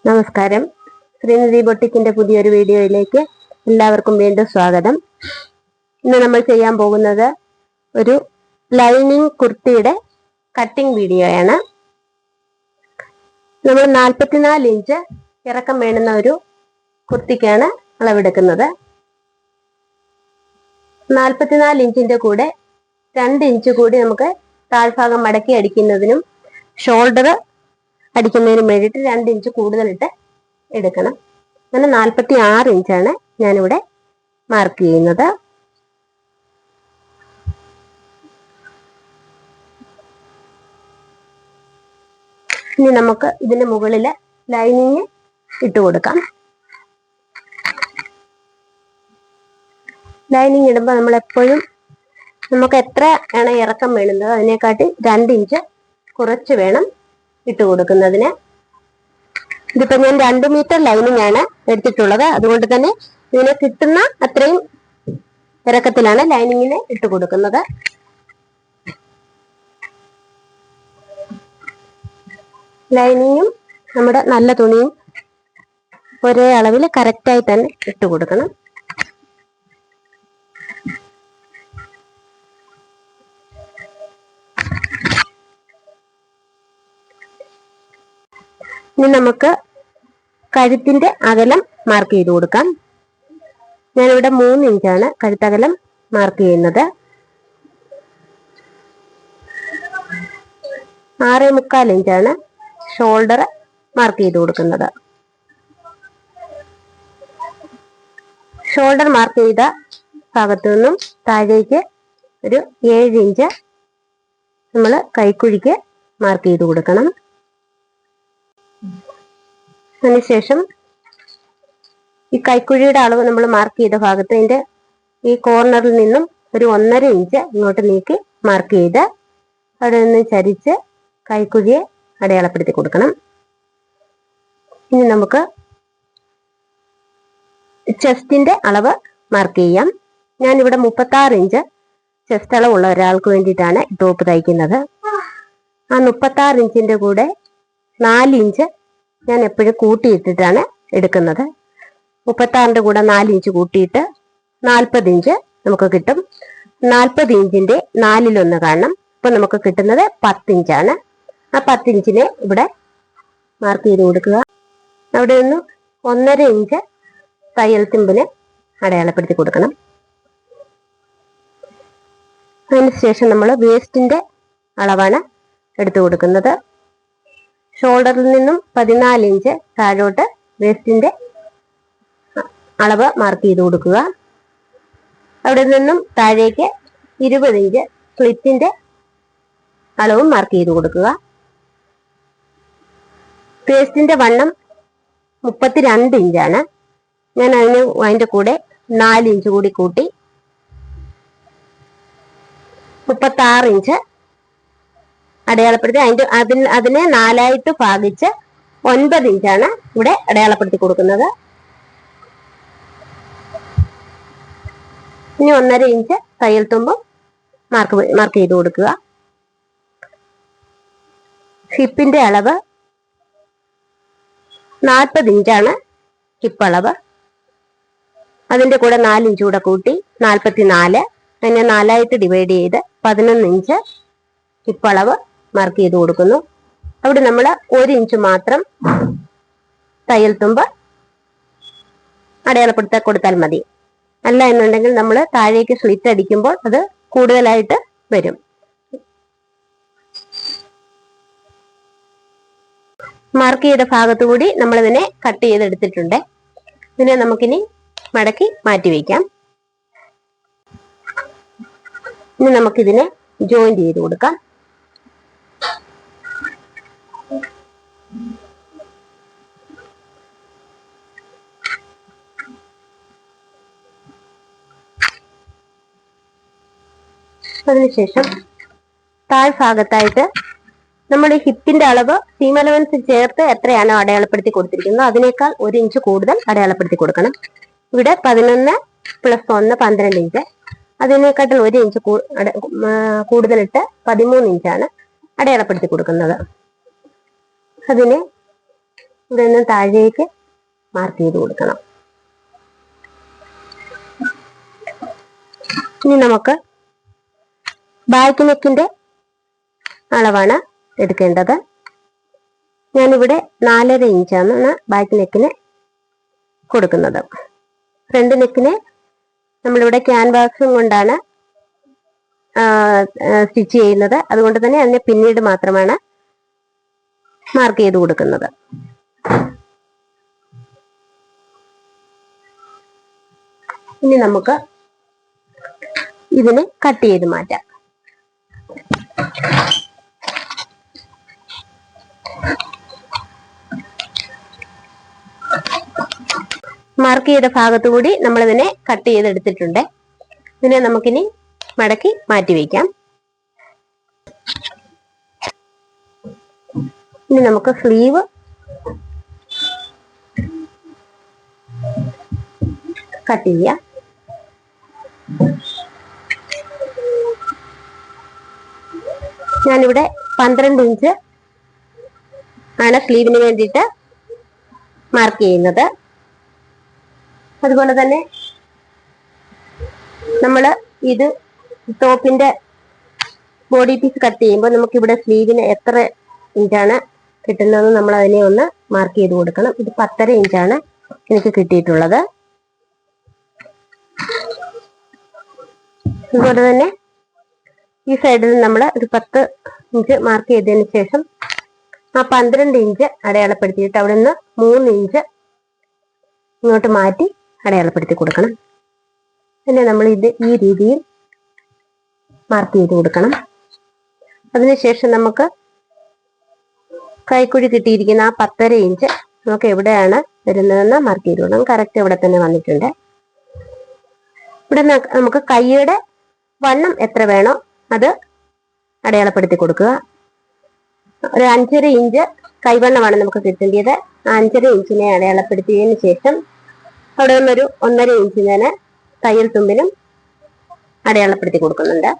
നമസ്കാരം. ശ്രീനിധി ബൊട്ടിക്കിന്റെ പുതിയൊരു വീഡിയോയിലേക്ക് എല്ലാവർക്കും വീണ്ടും സ്വാഗതം. ഇന്ന് നമ്മൾ ചെയ്യാൻ പോകുന്നത് ഒരു ലൈനിങ് കുർത്തിയുടെ കട്ടിംഗ് വീഡിയോയാണ്. നമ്മൾ 44 ഇഞ്ച് ഇറക്കം വേണ്ടുന്ന ഒരു കുർത്തിക്കാണ് അളവെടുക്കുന്നത്. 44 ഇഞ്ചിന്റെ കൂടെ 2 ഇഞ്ച് കൂടി നമുക്ക് താഴ്ഭാഗം മടക്കി അടിക്കുന്നതിനും ഷോൾഡർ അടിക്കുന്നതിനും വേണ്ടിയിട്ട് 2 ഇഞ്ച് കൂടുതലിട്ട് എടുക്കണം. അങ്ങനെ 46 ഇഞ്ചാണ് ഞാനിവിടെ മാർക്ക് ചെയ്യുന്നത്. ഇനി നമുക്ക് ഇതിന് മുകളിൽ ലൈനിങ് ഇട്ട് കൊടുക്കാം. ലൈനിങ് ഇടുമ്പോൾ നമ്മൾ എപ്പോഴും നമുക്ക് എത്രയാണ് ഇറക്കം വേണ്ടുന്നത് അതിനെക്കാട്ടി 2 ഇഞ്ച് കുറച്ച് വേണം ഇട്ട് കൊടുക്കുന്നതിന്. ഇതിപ്പോ ഞാൻ 2 മീറ്റർ ലൈനിങ് ആണ് എടുത്തിട്ടുള്ളത്. അതുകൊണ്ട് തന്നെ ഇതിന് കിട്ടുന്ന അത്രയും ഇറക്കത്തിലാണ് ലൈനിങ്ങിന് ഇട്ട് കൊടുക്കുന്നത്. ലൈനിങ്ങും നമ്മുടെ നല്ല തുണിയും ഒരേ അളവിൽ കറക്റ്റായി തന്നെ ഇട്ട് കൊടുക്കണം. ഇനി നമുക്ക് കഴുത്തിന്റെ അകലം മാർക്ക് ചെയ്ത് കൊടുക്കാം. ഞാനിവിടെ 3 ഇഞ്ചാണ് കഴുത്തകലം മാർക്ക് ചെയ്യുന്നത്. 6.25 ഇഞ്ചാണ് ഷോൾഡർ മാർക്ക് ചെയ്ത് കൊടുക്കുന്നത്. ഷോൾഡർ മാർക്ക് ചെയ്ത ഭാഗത്തു നിന്നും താഴേക്ക് ഒരു 7 ഇഞ്ച് നമ്മൾ കൈക്കുഴിക്ക് മാർക്ക് ചെയ്ത് കൊടുക്കണം. അതിനുശേഷം ഈ കൈക്കുഴിയുടെ അളവ് നമ്മൾ മാർക്ക് ചെയ്ത ഭാഗത്ത് അതിന്റെ ഈ കോർണറിൽ നിന്നും ഒരു 1.5 ഇഞ്ച് ഇങ്ങോട്ട് നീക്കി മാർക്ക് ചെയ്ത് അവിടെ നിന്ന് ചരിച്ച് കൈക്കുഴിയെ അടയാളപ്പെടുത്തി കൊടുക്കണം. ഇനി നമുക്ക് ചെസ്റ്റിന്റെ അളവ് മാർക്ക് ചെയ്യാം. ഞാനിവിടെ 36 ഇഞ്ച് ചെസ്റ്റ് അളവുള്ള ഒരാൾക്ക് വേണ്ടിയിട്ടാണ് ടോപ്പ് തയ്ക്കുന്നത്. ആ 36 ഇഞ്ചിന്റെ കൂടെ 4 ഇഞ്ച് ഞാൻ എപ്പോഴും കൂട്ടിയിട്ടിട്ടാണ് എടുക്കുന്നത്. 36ന്റെ കൂടെ 4 ഇഞ്ച് കൂട്ടിയിട്ട് 40 ഇഞ്ച് നമുക്ക് കിട്ടും. 40 ഇഞ്ചിന്റെ 4/1 കാണണം. ഇപ്പൊ നമുക്ക് കിട്ടുന്നത് 10 ഇഞ്ചാണ്. ആ 10 ഇഞ്ചിനെ ഇവിടെ മാർക്ക് ചെയ്ത് കൊടുക്കുക. അവിടെ നിന്ന് 1.5 ഇഞ്ച് തയ്യൽ തുമ്പിന് അടയാളപ്പെടുത്തി കൊടുക്കണം. അതിനുശേഷം നമ്മൾ വേസ്റ്റിന്റെ അളവാണ് എടുത്തു കൊടുക്കുന്നത്. ഷോൾഡറിൽ നിന്നും 14 ഇഞ്ച് താഴോട്ട് വേസ്റ്റിന്റെ അളവ് മാർക്ക് ചെയ്ത് കൊടുക്കുക. അവിടെ നിന്നും താഴേക്ക് 20 ഇഞ്ച് സ്ലിറ്റിന്റെ അളവും മാർക്ക് ചെയ്ത് കൊടുക്കുക. വേസ്റ്റിന്റെ വണ്ണം 32 ഇഞ്ചാണ്. ഞാൻ അതിന്റെ കൂടെ 4 ഇഞ്ച് കൂടി കൂട്ടി 36 ഇഞ്ച് അടയാളപ്പെടുത്തി അതിനെ 4ആയിട്ട് ഭാഗിച്ച് 9 ഇഞ്ചാണ് ഇവിടെ അടയാളപ്പെടുത്തി കൊടുക്കുന്നത്. ഇനി 1.5 ഇഞ്ച് തയ്യൽ തുമ്പും മാർക്ക് ചെയ്ത് കൊടുക്കുക. ഹിപ്പിന്റെ അളവ് 40 ഇഞ്ചാണ് ഹിപ്പ് അളവ്. അതിന്റെ കൂടെ 4 ഇഞ്ച് കൂടെ കൂട്ടി 44. അതിനെ 4ആയിട്ട് ഡിവൈഡ് ചെയ്ത് 11 ഇഞ്ച് ഹിപ്പ് അളവ് മാർക്ക് ചെയ്ത് കൊടുക്കുന്നു. അവിടെ നമ്മൾ 1 ഇഞ്ച് മാത്രം തയ്യൽ തുമ്പ് അടയാളപ്പെടുത്തി കൊടുത്താൽ മതി. അല്ല എന്നുണ്ടെങ്കിൽ നമ്മൾ താഴേക്ക് സ്ലിറ്റ് അടിക്കുമ്പോൾ അത് കൂടുതലായിട്ട് വരും. മാർക്ക് ചെയ്ത ഭാഗത്തു കൂടി നമ്മൾ ഇതിനെ കട്ട് ചെയ്തെടുത്തിട്ടുണ്ട്. ഇതിനെ നമുക്കിനി മടക്കി മാറ്റി വയ്ക്കാം. ഇനി നമുക്കിതിനെ ജോയിന്റ് ചെയ്ത് കൊടുക്കാം. അതിനുശേഷം താഴ്ഭാഗത്തായിട്ട് നമ്മൾ ഈ ഹിപ്പിന്റെ അളവ് സീം അലവൻസ് ചേർത്ത് എത്രയാണോ അടയാളപ്പെടുത്തി കൊടുത്തിരിക്കുന്നത് അതിനേക്കാൾ 1 ഇഞ്ച് കൂടുതൽ അടയാളപ്പെടുത്തി കൊടുക്കണം. ഇവിടെ 11 + 1 12 ഇഞ്ച്. അതിനേക്കാട്ടിൽ 1 ഇഞ്ച് കൂടുതലിട്ട് 13 ഇഞ്ചാണ് അടയാളപ്പെടുത്തി കൊടുക്കുന്നത്. അതിനെ ഇവിടെ നിന്ന് താഴേക്ക് മാർക്ക് ചെയ്ത് കൊടുക്കണം. ഇനി നമുക്ക് ബാക്ക് നെക്കിന്റെ അളവാണ് എടുക്കേണ്ടത്. ഞാനിവിടെ 4.5 ഇഞ്ചാണ് ബാക്ക് നെക്കിന് കൊടുക്കുന്നത്. ഫ്രണ്ട് നെക്കിന് നമ്മളിവിടെ ക്യാൻവാസും കൊണ്ടാണ് സ്റ്റിച്ച് ചെയ്യുന്നത്. അതുകൊണ്ട് തന്നെ അതിനെ പിന്നീട് മാത്രമാണ് മാർക്ക് ചെയ്ത് കൊടുക്കുന്നത്. ഇനി നമുക്ക് ഇതിനെ കട്ട് ചെയ്ത് മാറ്റാം. മാർക്ക് ചെയ്ത ഭാഗത്തു കൂടി നമ്മൾ ഇതിനെ കട്ട് ചെയ്തെടുത്തിട്ടുണ്ട്. ഇതിനെ നമുക്കിനി മടക്കി മാറ്റി വയ്ക്കാം. ഇനി നമുക്ക് സ്ലീവ് കട്ട് ചെയ്യാം. ഞാനിവിടെ 12 ഇഞ്ച് ആണ് സ്ലീവിന് വേണ്ടിയിട്ട് മാർക്ക് ചെയ്യുന്നത്. അതുപോലെ തന്നെ നമ്മൾ ഇത് ടോപ്പിന്റെ ബോഡി പീസ് കട്ട് ചെയ്യുമ്പോൾ നമുക്ക് ഇവിടെ സ്ലീവിന് എത്ര ഇഞ്ചാണ് കിട്ടുന്നതെന്ന് നമ്മൾ അതിനെ ഒന്ന് മാർക്ക് ചെയ്ത് കൊടുക്കണം. ഇത് 10.5 ഇഞ്ചാണ് എനിക്ക് കിട്ടിയിട്ടുള്ളത്. അതുപോലെ തന്നെ ഈ സൈഡിൽ നമ്മൾ ഒരു 10 ഇഞ്ച് മാർക്ക് ചെയ്തതിന് ശേഷം ആ 12 ഇഞ്ച് അടയാളപ്പെടുത്തിയിട്ട് അവിടെ നിന്ന് 3 ഇഞ്ച് ഇങ്ങോട്ട് മാറ്റി അടയാളപ്പെടുത്തി കൊടുക്കണം. പിന്നെ നമ്മൾ ഇത് ഈ രീതിയിൽ മാർക്ക് ചെയ്ത് കൊടുക്കണം. അതിനുശേഷം നമുക്ക് കൈക്കുഴി കിട്ടിയിരിക്കുന്ന ആ 10.5 ഇഞ്ച് നമുക്ക് എവിടെയാണ് വരുന്നതെന്ന് മാർക്ക് ചെയ്ത് കൊടുക്കണം. കറക്റ്റ് ഇവിടെ തന്നെ വന്നിട്ടുണ്ട്. ഇവിടെ നമുക്ക് കൈയുടെ വണ്ണം എത്ര വേണോ അത് അടയാളപ്പെടുത്തി കൊടുക്കുക. ഒരു 5.5 ഇഞ്ച് കൈവണ്ണമാണ് നമുക്ക് കിട്ടേണ്ടത്. 5.5 ഇഞ്ചിനെ അടയാളപ്പെടുത്തിയതിന് ശേഷം അവിടെ നിന്നൊരു 1.5 ഇഞ്ച് ഞാൻ തയ്യൽ തുമ്പിനും അടയാളപ്പെടുത്തി കൊടുക്കുന്നുണ്ട്.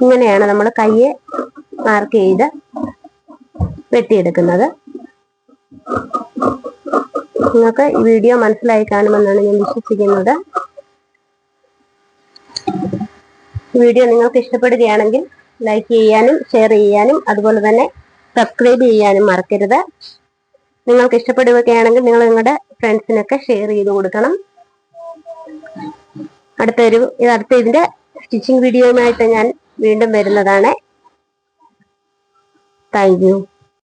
ഇങ്ങനെയാണ് നമ്മൾ കയ്യെ മാർക്ക് ചെയ്ത് വെട്ടിയെടുക്കുന്നത്. നിങ്ങൾക്ക് ഈ വീഡിയോ മനസ്സിലായി കാണുമെന്നാണ് ഞാൻ വിശ്വസിക്കുന്നത്. വീഡിയോ നിങ്ങൾക്ക് ഇഷ്ടപ്പെടുകയാണെങ്കിൽ ലൈക്ക് ചെയ്യാനും ഷെയർ ചെയ്യാനും അതുപോലെ തന്നെ സബ്സ്ക്രൈബ് ചെയ്യാനും മറക്കരുത്. നിങ്ങൾക്ക് ഇഷ്ടപ്പെടുകയാണെങ്കിൽ നിങ്ങൾ നിങ്ങളുടെ ഫ്രണ്ട്സിനൊക്കെ ഷെയർ ചെയ്ത് കൊടുക്കണം. അടുത്ത ഇതിന്റെ സ്റ്റിച്ചിങ് വീഡിയോയുമായിട്ട് ഞാൻ വീണ്ടും വരുന്നതാണ്. Thank you.